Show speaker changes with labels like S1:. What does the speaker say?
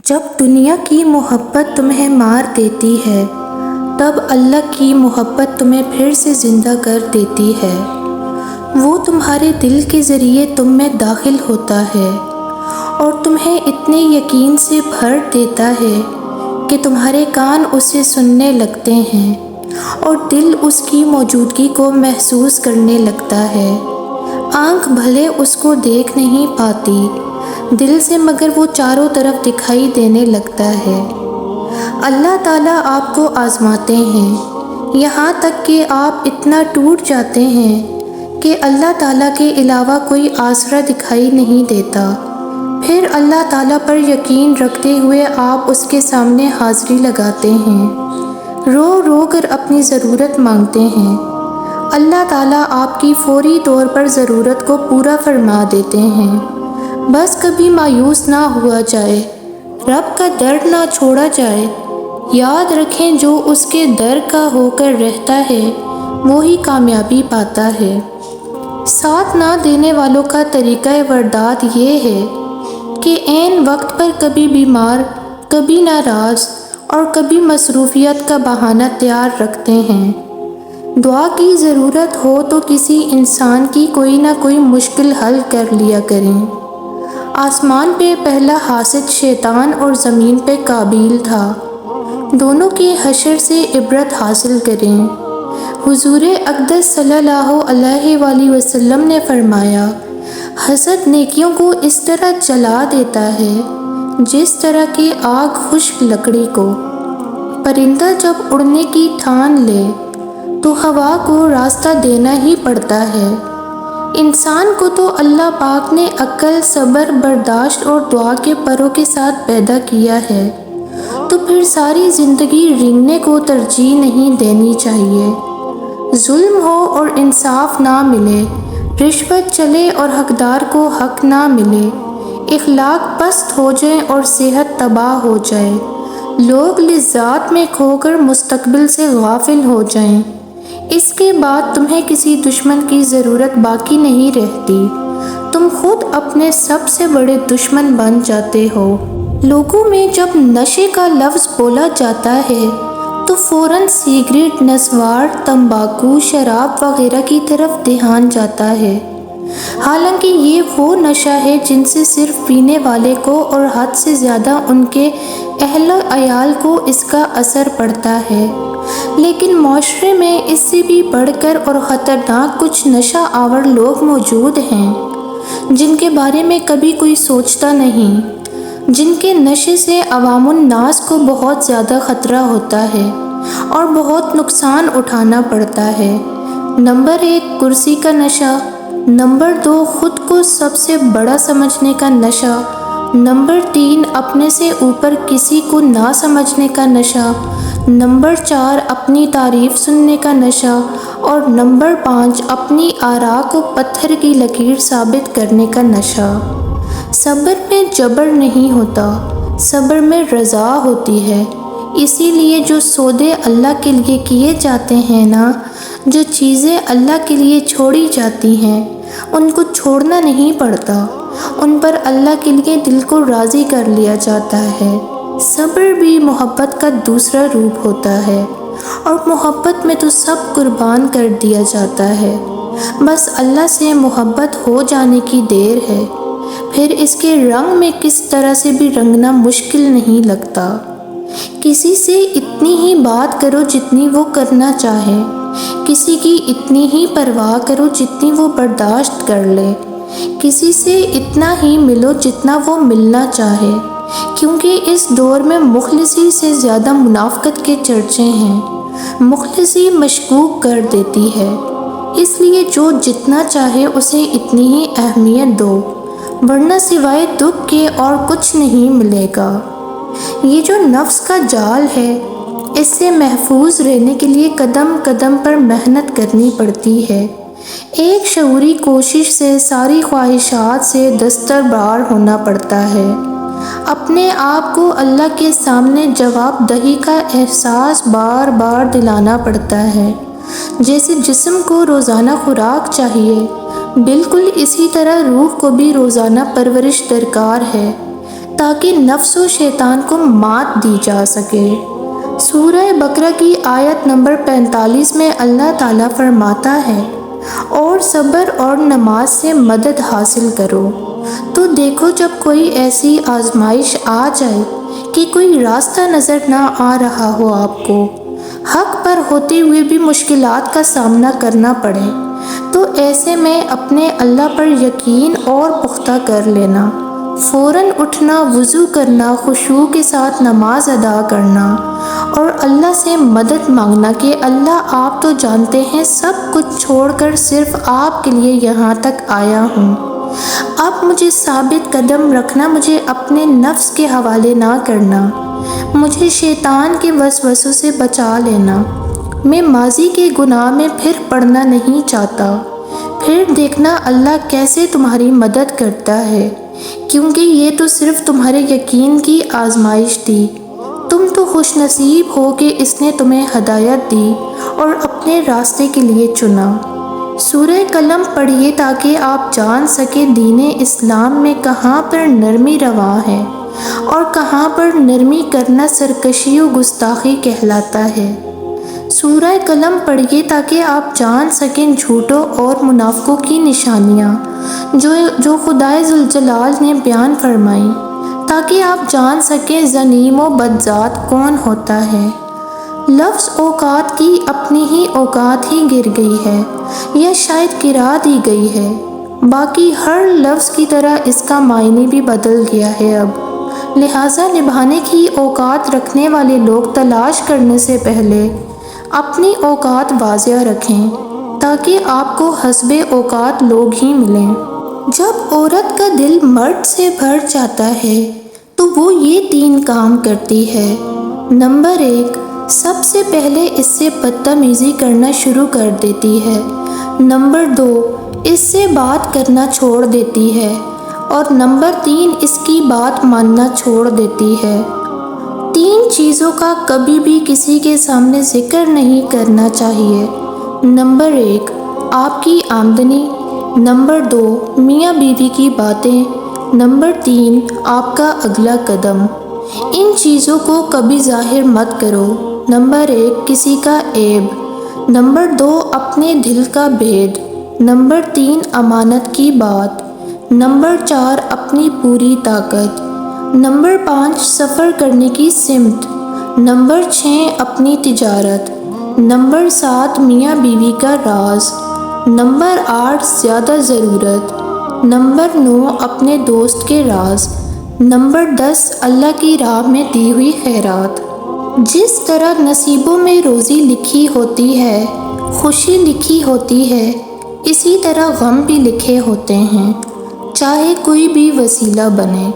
S1: جب دنیا کی محبت تمہیں مار دیتی ہے، تب اللہ کی محبت تمہیں پھر سے زندہ کر دیتی ہے۔ وہ تمہارے دل کے ذریعے تم میں داخل ہوتا ہے اور تمہیں اتنے یقین سے بھر دیتا ہے کہ تمہارے کان اسے سننے لگتے ہیں اور دل اس کی موجودگی کو محسوس کرنے لگتا ہے۔ آنکھ بھلے اس کو دیکھ نہیں پاتی، دل سے مگر وہ چاروں طرف دکھائی دینے لگتا ہے۔ اللہ تعالیٰ آپ کو آزماتے ہیں، یہاں تک کہ آپ اتنا ٹوٹ جاتے ہیں کہ اللہ تعالیٰ کے علاوہ کوئی آسرا دکھائی نہیں دیتا۔ پھر اللہ تعالیٰ پر یقین رکھتے ہوئے آپ اس کے سامنے حاضری لگاتے ہیں، رو رو کر اپنی ضرورت مانگتے ہیں۔ اللہ تعالیٰ آپ کی فوری طور پر ضرورت کو پورا فرما دیتے ہیں۔ بس کبھی مایوس نہ ہوا جائے، رب کا در نہ چھوڑا جائے۔ یاد رکھیں جو اس کے در کا ہو کر رہتا ہے وہی کامیابی پاتا ہے۔ ساتھ نہ دینے والوں کا طریقہ واردات یہ ہے کہ عین وقت پر کبھی بیمار، کبھی ناراض اور کبھی مصروفیت کا بہانہ تیار رکھتے ہیں۔ دعا کی ضرورت ہو تو کسی انسان کی کوئی نہ کوئی مشکل حل کر لیا کریں۔ آسمان پہ پہلا حاسد شیطان اور زمین پہ قابیل تھا، دونوں کے حشر سے عبرت حاصل کریں۔ حضور اقدس صلی اللہ علیہ وآلہ وسلم نے فرمایا، حسد نیکیوں کو اس طرح جلا دیتا ہے جس طرح کہ آگ خشک لکڑی کو۔ پرندہ جب اڑنے کی ٹھان لے تو ہوا کو راستہ دینا ہی پڑتا ہے۔ انسان کو تو اللہ پاک نے عقل، صبر، برداشت اور دعا کے پروں کے ساتھ پیدا کیا ہے، تو پھر ساری زندگی رنگنے کو ترجیح نہیں دینی چاہیے۔ ظلم ہو اور انصاف نہ ملے، رشوت چلے اور حقدار کو حق نہ ملے، اخلاق پست ہو جائیں اور صحت تباہ ہو جائے، لوگ لذات میں کھو کر مستقبل سے غافل ہو جائیں، اس کے بعد تمہیں کسی دشمن کی ضرورت باقی نہیں رہتی، تم خود اپنے سب سے بڑے دشمن بن جاتے ہو۔ لوگوں میں جب نشے کا لفظ بولا جاتا ہے تو فوراً سگریٹ، نسوار، تمباکو، شراب وغیرہ کی طرف دھیان جاتا ہے، حالانکہ یہ وہ نشہ ہے جن سے صرف پینے والے کو اور حد سے زیادہ ان کے اہل و عیال کو اس کا اثر پڑتا ہے۔ لیکن معاشرے میں اس سے بھی بڑھ کر اور خطرناک کچھ نشہ آور لوگ موجود ہیں جن کے بارے میں کبھی کوئی سوچتا نہیں، جن کے نشے سے عوام الناس کو بہت زیادہ خطرہ ہوتا ہے اور بہت نقصان اٹھانا پڑتا ہے۔ نمبر 1 کرسی کا نشہ، نمبر 2 خود کو سب سے بڑا سمجھنے کا نشہ، نمبر 3 اپنے سے اوپر کسی کو نہ سمجھنے کا نشہ، نمبر 4 اپنی تعریف سننے کا نشہ، اور نمبر 5 اپنی آراء کو پتھر کی لکیر ثابت کرنے کا نشہ۔ صبر میں جبر نہیں ہوتا، صبر میں رضا ہوتی ہے۔ اسی لیے جو سودے اللہ کے لیے کیے جاتے ہیں نا، جو چیزیں اللہ کے لیے چھوڑی جاتی ہیں، ان کو چھوڑنا نہیں پڑتا، ان پر اللہ کے لیے دل کو راضی کر لیا جاتا ہے۔ صبر بھی محبت کا دوسرا روپ ہوتا ہے، اور محبت میں تو سب قربان کر دیا جاتا ہے، بس اللہ سے محبت ہو جانے کی دیر ہے، پھر اس کے رنگ میں کس طرح سے بھی رنگنا مشکل نہیں لگتا۔ کسی سے اتنی ہی بات کرو جتنی وہ کرنا چاہے، کسی کی اتنی ہی پرواہ کرو جتنی وہ برداشت کر لے، کسی سے اتنا ہی ملو جتنا وہ ملنا چاہے، کیونکہ اس دور میں مخلصی سے زیادہ منافقت کے چرچے ہیں۔ مخلصی مشکوک کر دیتی ہے، اس لیے جو جتنا چاہے اسے اتنی ہی اہمیت دو، ورنہ سوائے دکھ کے اور کچھ نہیں ملے گا۔ یہ جو نفس کا جال ہے، اس سے محفوظ رہنے کے لیے قدم قدم پر محنت کرنی پڑتی ہے۔ ایک شعوری کوشش سے ساری خواہشات سے دستبردار ہونا پڑتا ہے۔ اپنے آپ کو اللہ کے سامنے جواب دہی کا احساس بار بار دلانا پڑتا ہے۔ جیسے جسم کو روزانہ خوراک چاہیے، بالکل اسی طرح روح کو بھی روزانہ پرورش درکار ہے۔ تاکہ نفس و شیطان کو مات دی جا سکے۔ سورہ بقرہ کی آیت نمبر 45 میں اللہ تعالیٰ فرماتا ہے، اور صبر اور نماز سے مدد حاصل کرو۔ تو دیکھو جب کوئی ایسی آزمائش آ جائے کہ کوئی راستہ نظر نہ آ رہا ہو، آپ کو حق پر ہوتے ہوئے بھی مشکلات کا سامنا کرنا پڑے، تو ایسے میں اپنے اللہ پر یقین اور پختہ کر لینا، فوراً اٹھنا، وضو کرنا، خشوع کے ساتھ نماز ادا کرنا اور اللہ سے مدد مانگنا کہ اللہ آپ تو جانتے ہیں سب کچھ چھوڑ کر صرف آپ کے لیے یہاں تک آیا ہوں، اب مجھے ثابت قدم رکھنا، مجھے اپنے نفس کے حوالے نہ کرنا، مجھے شیطان کے وسوسوں سے بچا لینا، میں ماضی کے گناہ میں پھر پڑنا نہیں چاہتا۔ پھر دیکھنا اللہ کیسے تمہاری مدد کرتا ہے، کیونکہ یہ تو صرف تمہارے یقین کی آزمائش تھی۔ تم تو خوش نصیب ہو کہ اس نے تمہیں ہدایت دی اور اپنے راستے کے لیے چنا۔ سورہ قلم پڑھیے تاکہ آپ جان سکیں دین اسلام میں کہاں پر نرمی رواں ہے اور کہاں پر نرمی کرنا سرکشی و گستاخی کہلاتا ہے۔ سورہ قلم پڑھیے تاکہ آپ جان سکیں جھوٹوں اور منافقوں کی نشانیاں جو خدائے ذوالجلال نے بیان فرمائی، تاکہ آپ جان سکیں ظلیم و بدذات کون ہوتا ہے۔ لفظ اوقات کی اپنی ہی اوقات ہی گر گئی ہے یا شاید گرا دی گئی ہے، باقی ہر لفظ کی طرح اس کا معنی بھی بدل گیا ہے اب، لہٰذا نبھانے کی اوقات رکھنے والے لوگ تلاش کرنے سے پہلے اپنی اوقات واضح رکھیں تاکہ آپ کو حسب اوقات لوگ ہی ملیں۔ جب عورت کا دل مرد سے بھر جاتا ہے تو وہ یہ 3 کام کرتی ہے۔ نمبر 1، سب سے پہلے اس سے بدتمیزی کرنا شروع کر دیتی ہے۔ نمبر 2، اس سے بات کرنا چھوڑ دیتی ہے، اور نمبر 3، اس کی بات ماننا چھوڑ دیتی ہے۔ 3 چیزوں کا کبھی بھی کسی کے سامنے ذکر نہیں کرنا چاہیے۔ نمبر 1، آپ کی آمدنی۔ نمبر 2، میاں بیوی کی باتیں۔ نمبر 3، آپ کا اگلا قدم۔ ان چیزوں کو کبھی ظاہر مت کرو۔ نمبر 1، کسی کا عیب۔ نمبر 2، اپنے دل کا بھید۔ نمبر 3، امانت کی بات۔ نمبر 4، اپنی پوری طاقت۔ نمبر 5، سفر کرنے کی سمت۔ نمبر 6، اپنی تجارت۔ نمبر 7، میاں بیوی کا راز۔ نمبر 8، زیادہ ضرورت۔ نمبر 9، اپنے دوست کے راز۔ نمبر 10، اللہ کی راہ میں دی ہوئی خیرات۔ جس طرح نصیبوں میں روزی لکھی ہوتی ہے، خوشی لکھی ہوتی ہے، اسی طرح غم بھی لکھے ہوتے ہیں، چاہے کوئی بھی وسیلہ بنے۔